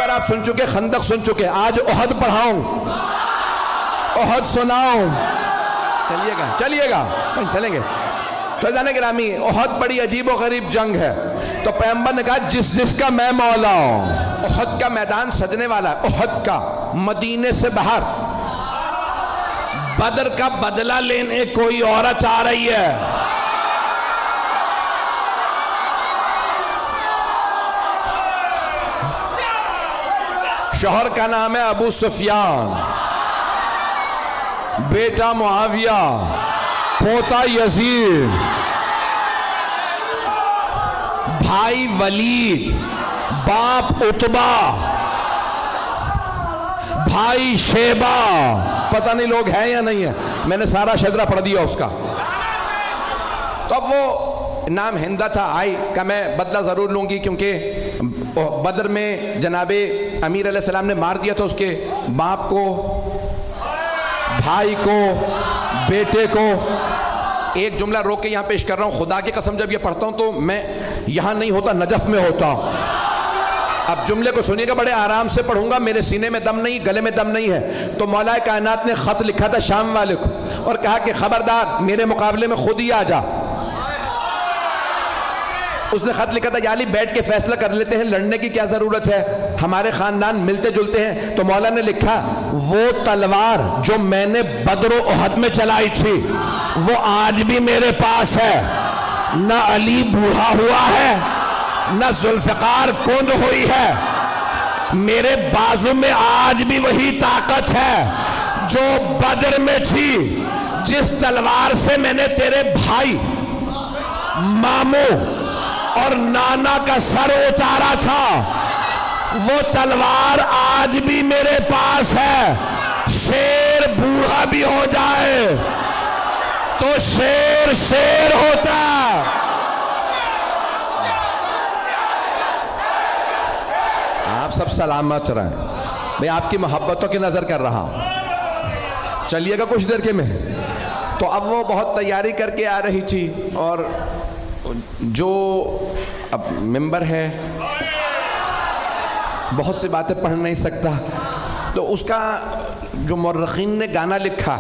خیبر آپ سن چکے, خندق سن چکے, آج احد پڑھاؤں, احد سناؤں. چلیے گا چلیں گے. تو جانے گرامی, احد بڑی عجیب و غریب جنگ ہے. تو پیغمبر نے کہا جس کا میں مولا ہوں. احد کا میدان سجنے والا ہے, احد کا, مدینے سے باہر. بدر کا بدلہ لینے کوئی عورت آ رہی ہے. شوہر کا نام ہے ابو سفیان, بیٹا معاویہ, پوتا یزید, بھائی ولید, باپ عتبہ, بھائی شیبہ. پتہ نہیں لوگ ہیں یا نہیں ہیں, میں نے سارا شجرہ پڑھ دیا اس کا. تو اب وہ نام ہندا تھا, آئی کہ میں بدلہ ضرور لوں گی, کیونکہ بدر میں جناب امیر علیہ السلام نے مار دیا تھا اس کے باپ کو, بھائی کو, بیٹے کو. ایک جملہ روک کے یہاں پیش کر رہا ہوں, خدا کی قسم جب یہ پڑھتا ہوں تو میں یہاں نہیں ہوتا, نجف میں ہوتا ہوں. اب جملے کو سنیے گا, بڑے آرام سے پڑھوں گا, میرے سینے میں دم نہیں, گلے میں دم نہیں ہے. تو مولا کائنات نے خط لکھا تھا شام والے کو اور کہا کہ خبردار میرے مقابلے میں خود ہی آ جا. اس نے خط لکھا تھا, یا علی بیٹھ کے فیصلہ کر لیتے ہیں, لڑنے کی کیا ضرورت ہے, ہمارے خاندان ملتے جلتے ہیں. تو مولا نے لکھا وہ تلوار جو میں نے بدر و احد میں چلائی تھی وہ آج بھی میرے پاس ہے. نہ علی بوڑھا ہوا ہے, نہ ذوالفقار کند ہوئی ہے, میرے بازو میں آج بھی وہی طاقت ہے جو بدر میں تھی. جس تلوار سے میں نے تیرے بھائی, ماموں اور نانا کا سر اتارا تھا وہ تلوار آج بھی میرے پاس ہے. شیر بوڑھا بھی ہو جائے تو شیر ہوتا. آپ سب سلامت رہیں میں آپ کی محبتوں کی نظر کر رہا ہوں. چلیے گا کچھ دیر کے میں. تو اب وہ بہت تیاری کر کے آ رہی تھی, اور جو اب ممبر ہے بہت سی باتیں پڑھ نہیں سکتا, تو اس کا جو مورخین نے گانا لکھا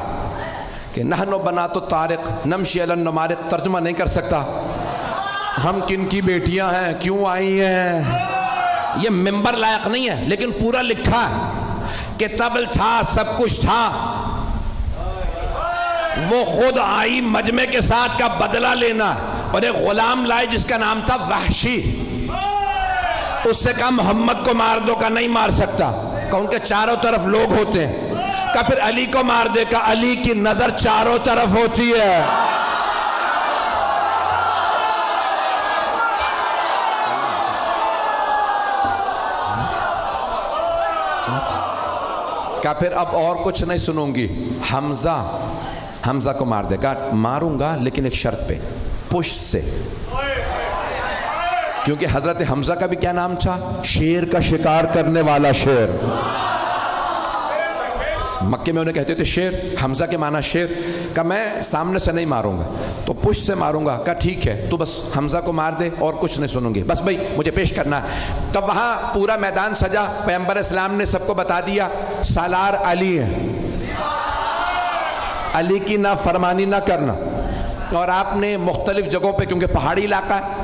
کہ نحن بنات الطارق نمشی علی النمارق, ترجمہ نہیں کر سکتا, ہم کن کی بیٹیاں ہیں, کیوں آئی ہیں, یہ ممبر لائق نہیں ہے. لیکن پورا لکھا کہ طبل تھا, سب کچھ تھا, وہ خود آئی مجمع کے ساتھ کا بدلہ لینا, اور ایک غلام لائے جس کا نام تھا وحشی. اس سے کہا محمد کو مار دو, کا نہیں مار سکتا, کہ ان کے چاروں طرف لوگ ہوتے ہیں. کہ پھر علی کو مار دے, کا علی کی نظر چاروں طرف ہوتی ہے. کہ پھر اب اور کچھ نہیں سنوں گی, حمزہ کو مار دے. کہا ماروں گا لیکن ایک شرط پہ, پشت سے, کیونکہ حضرت حمزہ کا بھی کیا نام تھا, شیر کا شکار کرنے والا شیر. مکے میں انہیں کہتے تھے شیر, حمزہ کے معنی شیر. کہ میں سامنے سے نہیں ماروں گا تو پشت سے ماروں گا. کہا ٹھیک ہے, تو بس حمزہ کو مار دے اور کچھ نہیں سنوں گی, بس بھائی مجھے پیش کرنا ہے. تو وہاں پورا میدان سجا, پیغمبر اسلام نے سب کو بتا دیا سالار علی ہے, علی کی نہ فرمانی نہ کرنا. اور آپ نے مختلف جگہوں پہ, کیونکہ پہاڑی علاقہ ہے,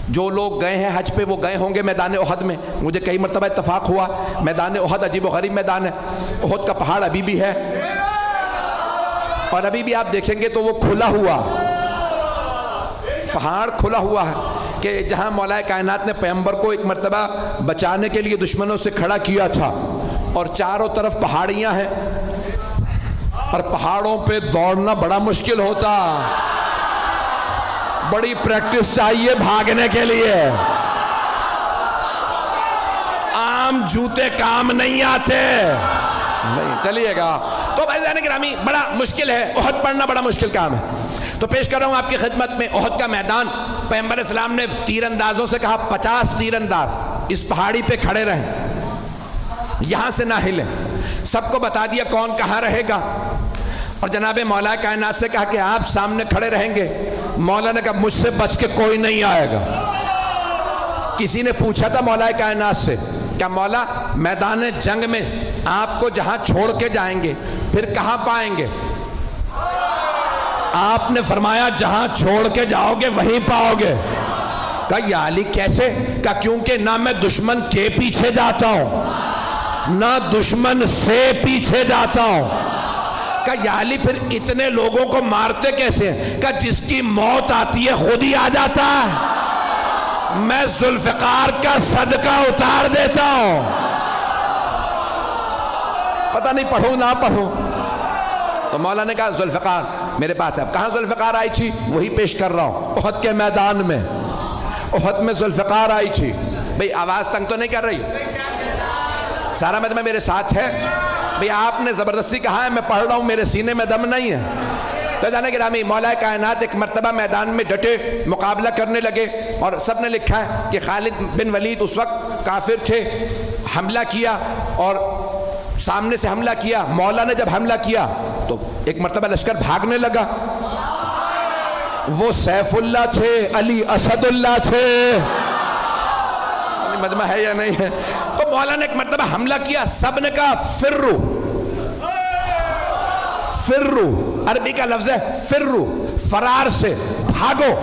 جو لوگ گئے ہیں حج پہ وہ گئے ہوں گے میدان احد میں. مجھے کئی مرتبہ اتفاق ہوا, میدان احد عجیب و غریب میدان ہے. احد کا پہاڑ ابھی بھی ہے, اور ابھی بھی آپ دیکھیں گے تو وہ کھلا ہوا پہاڑ, کھلا ہوا ہے, کہ جہاں مولا کائنات نے پیغمبر کو ایک مرتبہ بچانے کے لیے دشمنوں سے کھڑا کیا تھا, اور چاروں طرف پہاڑیاں ہیں, اور پہاڑوں پہ دوڑنا بڑا مشکل ہوتا, بڑی پریکٹس چاہیے بھاگنے کے لیے, عام جوتے کام نہیں آتے. نہیں چلیے گا. تو بھائی جان گرامی بڑا مشکل ہے, احد پڑھنا بڑا مشکل کام ہے. تو پیش کر رہا ہوں آپ کی خدمت میں احد کا میدان. پیغمبر اسلام نے تیر اندازوں سے کہا 50 تیر انداز اس پہاڑی پہ کھڑے رہیں, یہاں سے نہ ہلیں. سب کو بتا دیا کون کہاں رہے گا, اور جناب مولا کائنات سے کہا کہ آپ سامنے کھڑے رہیں گے. مولا نے کہا مجھ سے بچ کے کوئی نہیں آئے گا. کسی نے پوچھا تھا مولا کائنات سے کیا مولا میدان جنگ میں آپ کو جہاں چھوڑ کے جائیں گے پھر کہاں پائیں گے؟ آپ نے فرمایا جہاں چھوڑ کے جاؤ گے وہیں پاؤ گے۔ کہا یا علی کیسے؟ کہا کیونکہ نہ میں دشمن کے پیچھے جاتا ہوں نہ دشمن سے پیچھے جاتا ہوں۔ کہا یا علی پھر اتنے لوگوں کو مارتے کیسے ہیں؟ کہا جس کی موت آتی ہے خود ہی آ جاتا ہے، میں ذوالفقار کا صدقہ اتار دیتا ہوں۔ پتہ نہیں پڑھوں نہ پڑھوں۔ تو مولا نے کہا ذوالفقار میرے پاس ہے۔ اب کہاں ذوالفقار آئی تھی؟ وہی پیش کر رہا ہوں، احد کے میدان میں۔ احد میں ذوالفقار آئی تھی۔ بھئی آواز تنگ تو نہیں کر رہی؟ سارا مجمع میرے ساتھ ہے؟ بھئی آپ نے زبردستی کہا ہے، میں پڑھ رہا ہوں، میرے سینے میں دم نہیں ہے۔ تو جانے گرامی مولا کائنات ایک مرتبہ میدان میں ڈٹے مقابلہ کرنے لگے، اور سب نے لکھا ہے کہ خالد بن ولید اس وقت کافر تھے، حملہ کیا اور سامنے سے حملہ کیا۔ مولا نے جب حملہ کیا تو ایک مرتبہ لشکر بھاگنے لگا۔ وہ سیف اللہ تھے، علی اسد اللہ تھے۔ مجمع ہے یا نہیں ہے؟ تو مولا نے ایک مرتبہ حملہ کیا، سب نے کہا فرو۔ فرو عربی کا لفظ ہے فرو، فرار سے، بھاگو۔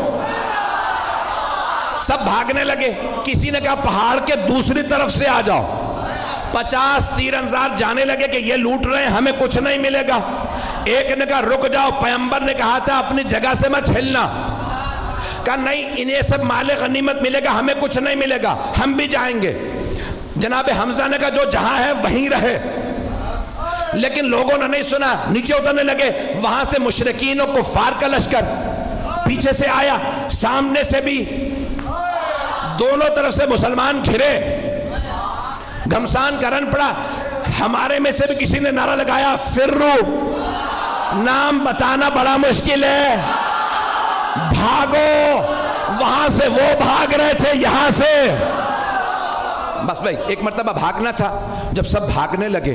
سب بھاگنے لگے۔ کسی نے کہا پہاڑ کے دوسری طرف سے آ جاؤ۔ 50 تیر انداز جانے لگے کہ یہ لوٹ رہے ہیں، ہمیں کچھ نہیں ملے گا۔ ایک نے کہا رک جاؤ، پیغمبر نے کہا تھا اپنی جگہ سے مت ہلنا۔ کہا نہیں انہیں سب مال غنیمت ملے گا، ہمیں کچھ نہیں ملے گا، ہم بھی جائیں گے۔ جناب حمزہ نے کہا جو جہاں ہے وہیں رہے، لیکن لوگوں نے نہیں سنا، نیچے اترنے لگے۔ وہاں سے مشرکین و کفار کا لشکر پیچھے سے آیا، سامنے سے بھی، دونوں طرف سے مسلمان گھرے، گھمسان کرن پڑا۔ ہمارے میں سے بھی کسی نے نعرہ لگایا فرو، نام بتانا بڑا مشکل ہے، بھاگو۔ وہاں سے وہ بھاگ رہے تھے، یہاں سے بس بھائی ایک مرتبہ بھاگنا تھا۔ جب سب بھاگنے لگے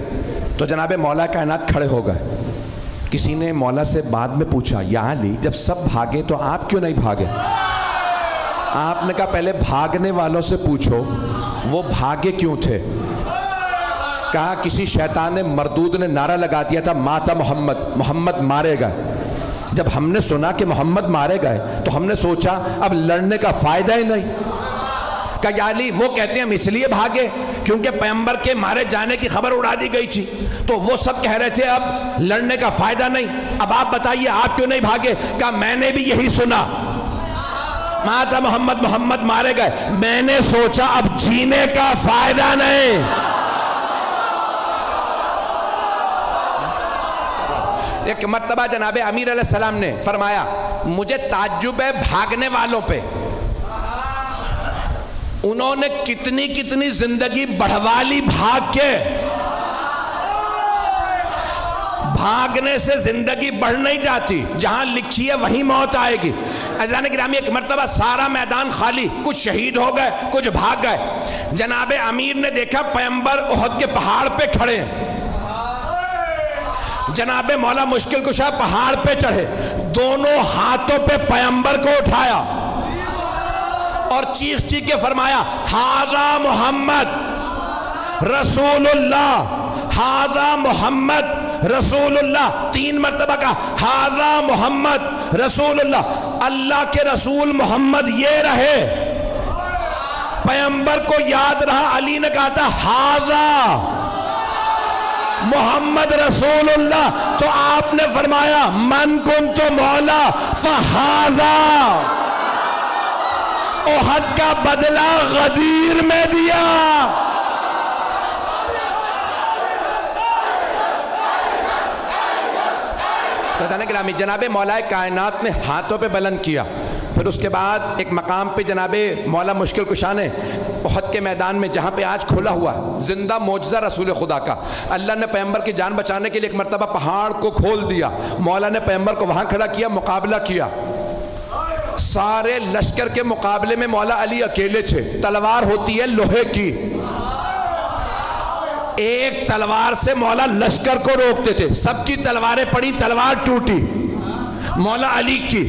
تو جناب مولا کائنات کھڑے ہو گئے۔ کسی نے مولا سے بعد میں پوچھا یا علی جب سب بھاگے تو آپ کیوں نہیں بھاگے؟ آپ نے کہا پہلے بھاگنے والوں سے پوچھو وہ بھاگے کیوں تھے۔ کہا کسی شیطان مردود نے نعرہ لگا دیا تھا ماتا محمد، محمد مارے گئے۔ جب ہم نے سنا کہ محمد مارے گئے تو ہم نے سوچا اب لڑنے کا فائدہ ہی نہیں۔ کہا یا علی وہ کہتے ہیں ہم اس لیے بھاگے کیونکہ پیغمبر کے مارے جانے کی خبر اڑا دی گئی تھی، تو وہ سب کہہ رہے تھے اب لڑنے کا فائدہ نہیں، اب آپ بتائیے آپ کیوں نہیں بھاگے؟ کہا میں نے بھی یہی سنا، ماتا محمد، محمد مارے گئے، میں نے سوچا اب جینے کا فائدہ نہیں۔ ایک مرتبہ جناب امیر علیہ السلام نے فرمایا مجھے تعجب ہے بھاگنے والوں پہ، انہوں نے کتنی کتنی زندگی بڑھوا لی بھاگ کے۔ بھاگنے سے زندگی بڑھ نہیں جاتی، جہاں لکھی ہے وہیں موت آئے گی۔ عزیزان گرامی ایک مرتبہ سارا میدان خالی، کچھ شہید ہو گئے کچھ بھاگ گئے۔ جناب امیر نے دیکھا پیغمبر احد کے پہاڑ پہ کھڑے ہیں۔ جناب مولا مشکل کشا پہاڑ پہ چڑھے، دونوں ہاتھوں پہ پیغمبر کو اٹھایا اور چیخ چیخ کے فرمایا ہاذا محمد رسول اللہ، ہاذا محمد رسول اللہ۔ 3 مرتبہ کہا ہاذا محمد رسول اللہ، اللہ کے رسول محمد یہ رہے۔ پیغمبر کو یاد رہا، علی نے کہا تھا ہاذا محمد رسول اللہ، تو آپ نے فرمایا من کنت مولا فہذا، احد کا بدلہ غدیر میں دیا۔ تو گرامی جناب مولا کائنات نے ہاتھوں پہ بلند کیا، پھر اس کے بعد ایک مقام پہ جناب مولا مشکل کشا نے احد کے میدان میں جہاں پہ آج کھلا ہوا زندہ معجزہ رسول خدا کا، اللہ نے پیغمبر کی جان بچانے کے لیے ایک مرتبہ پہاڑ کو کھول دیا، مولا نے پیغمبر کو وہاں کھڑا کیا، مقابلہ کیا۔ سارے لشکر کے مقابلے میں مولا علی اکیلے تھے، تلوار ہوتی ہے لوہے کی، ایک تلوار سے مولا لشکر کو روکتے تھے، سب کی تلواریں پڑی، تلوار ٹوٹی، مولا علی کی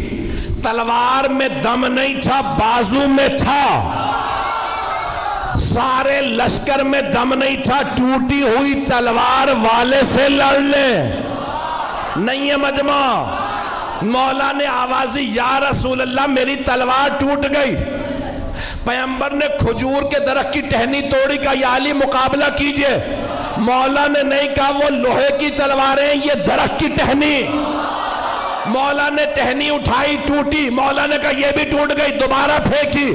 تلوار میں دم نہیں تھا، بازو میں تھا، سارے لشکر میں دم نہیں تھا، ٹوٹی ہوئی تلوار والے سے لڑ لے، نہیں ہے مجمع۔ مولا نے آوازی یا رسول اللہ میری تلوار ٹوٹ گئی، پیغمبر نے کھجور کے درخت کی ٹہنی توڑی، کہا یا علی مقابلہ کیجئے، مولا نے نہیں کہا وہ لوہے کی تلواریں یہ درخت کی ٹہنی، مولا نے ٹہنی اٹھائی ٹوٹی، مولا نے کہا یہ بھی ٹوٹ گئی، دوبارہ پھینکی،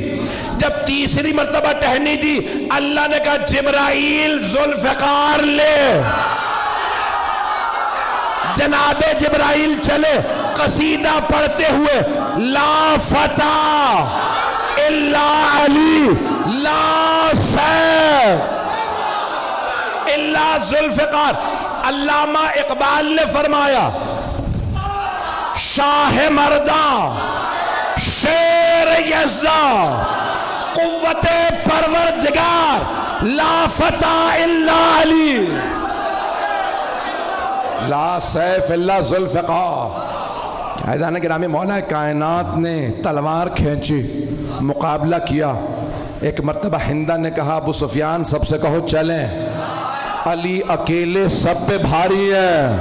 جب تیسری مرتبہ ٹہنی دی اللہ نے کہا جبرائیل ذوالفقار لے، جناب جبرائیل چلے قصیدہ پڑھتے ہوئے لا فتح الا علی لا سیف الا ذوالفقار۔ علامہ اقبال نے فرمایا شاہ مرداں شیر یزداں قوت پروردگار لا فتح الا علی لا سیف الا ذوالفقار۔ عزیزان گرامی، مولا کائنات نے تلوار کھینچی، مقابلہ کیا، ایک مرتبہ ہندہ نے کہا ابو سفیان سب سے کہو چلیں، علی اکیلے سب پہ بھاری ہے۔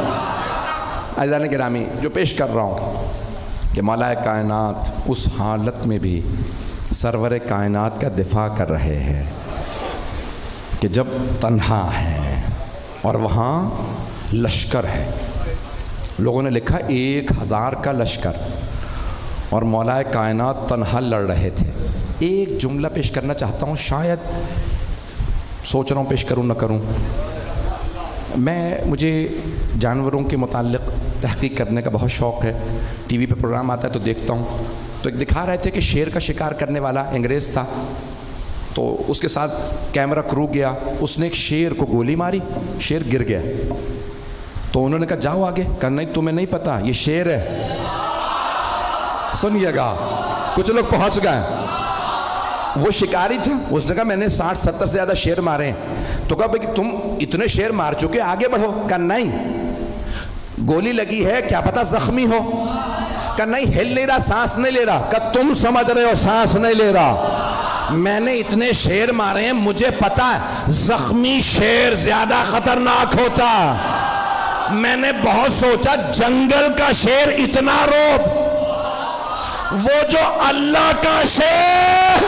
عزیزان گرامی، جو پیش کر رہا ہوں کہ مولا کائنات اس حالت میں بھی سرور کائنات کا دفاع کر رہے ہیں کہ جب تنہا ہے اور وہاں لشکر ہے، لوگوں نے لکھا 1000 کا لشکر، اور مولا کائنات تنہا لڑ رہے تھے۔ ایک جملہ پیش کرنا چاہتا ہوں، شاید سوچ رہا ہوں پیش کروں نہ کروں۔ مجھے جانوروں کے متعلق تحقیق کرنے کا بہت شوق ہے، ٹی وی پہ پروگرام آتا ہے تو دیکھتا ہوں، تو ایک دکھا رہے تھے کہ شیر کا شکار کرنے والا انگریز تھا، تو اس کے ساتھ کیمرہ کرو گیا، اس نے ایک شیر کو گولی ماری، شیر گر گیا، تو انہوں نے کہا جاؤ آگے، کہا نہیں تمہیں نہیں پتا یہ شیر ہے۔ سنیے گا، کچھ لوگ پہنچ گئے، وہ شکاری تھا، اس نے کہا میں نے 60-70 سے زیادہ شیر مارے ہیں، تو کہا بھئی تم اتنے شیر مار چکے آگے بڑھو، کہا نہیں گولی لگی ہے کیا پتا زخمی ہو، کہا نہیں ہل نہیں رہا، سانس نہیں لے رہا، کہا تم سمجھ رہے ہو سانس نہیں لے رہا، میں نے اتنے شیر مارے ہیں مجھے پتا ہے زخمی شیر زیادہ خطرناک ہوتا، میں نے بہت سوچا جنگل کا شیر اتنا روب، وہ جو اللہ کا شیر